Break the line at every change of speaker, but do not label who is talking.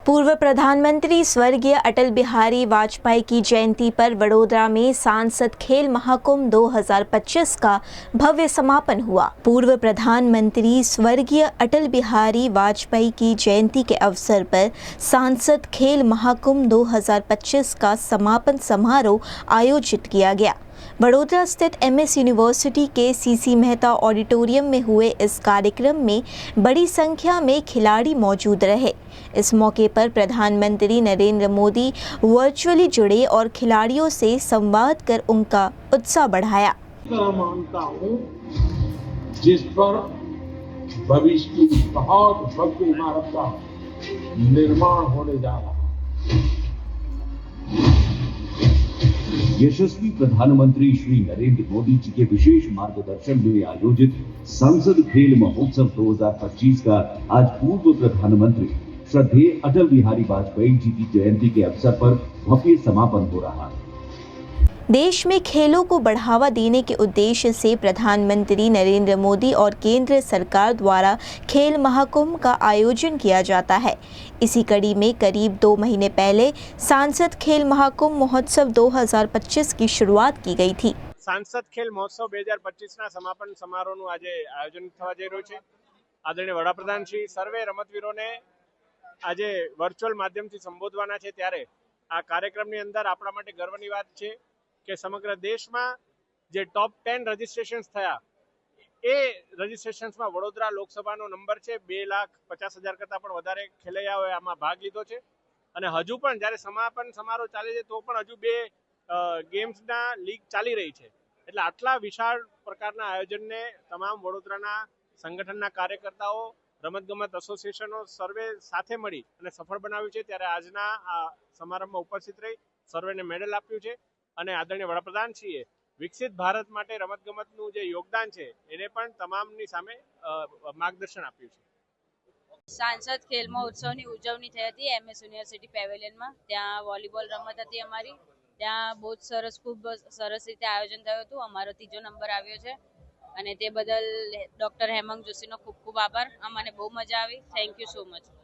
पूर्व प्रधानमंत्री स्वर्गीय अटल बिहारी वाजपेयी की जयंती पर वडोदरा में सांसद खेल महाकुंभ 2025 का भव्य समापन हुआ। पूर्व प्रधानमंत्री स्वर्गीय अटल बिहारी वाजपेयी की जयंती के अवसर पर सांसद खेल महाकुंभ 2025 का समापन समारोह आयोजित किया गया। वडोदरा स्थित MS यूनिवर्सिटी के CC मेहता ऑडिटोरियम में हुए इस कार्यक्रम में बड़ी संख्या में खिलाड़ी मौजूद रहे। इस मौके पर प्रधानमंत्री नरेंद्र मोदी वर्चुअली जुड़े और खिलाड़ियों से संवाद कर उनका उत्साह बढ़ाया।
मानता हूं जिस पर भविष्य की बहुत भव्य इमारत का निर्माण होने जा रहा है।
यशस्वी प्रधानमंत्री श्री नरेंद्र मोदी जी के विशेष मार्गदर्शन में आयोजित संसद खेल महोत्सव 2025 का आज पूर्व प्रधानमंत्री श्रद्धेय अटल बिहारी वाजपेयी जी की जयंती के अवसर पर भव्य समापन हो रहा है।
देश में खेलों को बढ़ावा देने के उद्देश्य से प्रधानमंत्री नरेंद्र मोदी और केंद्र सरकार द्वारा खेल महाकुंभ का आयोजन किया जाता है। इसी कड़ी में करीब 2 महीने पहले सांसद खेल महाकुंभ महोत्सव 2025 की शुरुआत की गई थी।
सांसद खेल महोत्सव 2025 ના સમાપન સમારોહનું આજે આયોજન થવા જઈ રહ્યું છે। આદરણીય વડાપ્રધાન શ્રી સર્વે રમતવીરોને આજે વર્ચ્યુઅલ માધ્યમથી સંબોધવાના છે, ત્યારે આ કાર્યક્રમની અંદર આપણા માટે ગર્વની વાત છે કે સમગ્ર દેશમાં જે ટોપ 10 રજિસ્ટ્રેશન્સ થયા એ રજિસ્ટ્રેશન્સમાં વડોદરા લોકસભાનો નંબર છે। 2,50,000 કરતાં પણ વધારે ખેલૈયાઓએ આમાં ભાગ લીધો છે અને હજુ પણ જ્યારે સમાપન સમારોહ ચાલે છે તો પણ હજુ 2 ગેમ્સના લીગ ચાલી રહી છે। એટલે આટલા વિશાળ પ્રકારના આયોજનને તમામ વડોદરાના સંગઠનના કાર્યકર્તાઓ, રમતગમત એસોસિએશનો સર્વે સાથે મળી અને સફળ બનાવ્યું છે। ત્યારે આજના આ સમારંભમાં ઉપસ્થિત રહી સર્વેને મેડલ આપ્યું છે અને આદરણીય વડાપ્રધાનશ્રીએ વિકસિત ભારત માટે રમતગમતનું જે યોગદાન છે એને પણ તમામની સામે માર્ગદર્શન આપ્યું છે।
सांसद खेल महोत्सवની ઉજવણી થઈ હતી MS યુનિવર્સિટી પેવેલિયનમાં। ત્યાં વોલીબોલ રમત હતી અમારી। ત્યાં બહુ સરસ, ખૂબ સરસ રીતે આયોજન થયું હતું। અમારો 3જો નંબર આવ્યો છે અને તે બદલ ડોક્ટર હેમાંગ જોશીનો ખૂબ ખૂબ આભાર। અમને બહુ મજા આવી। Thank you so much.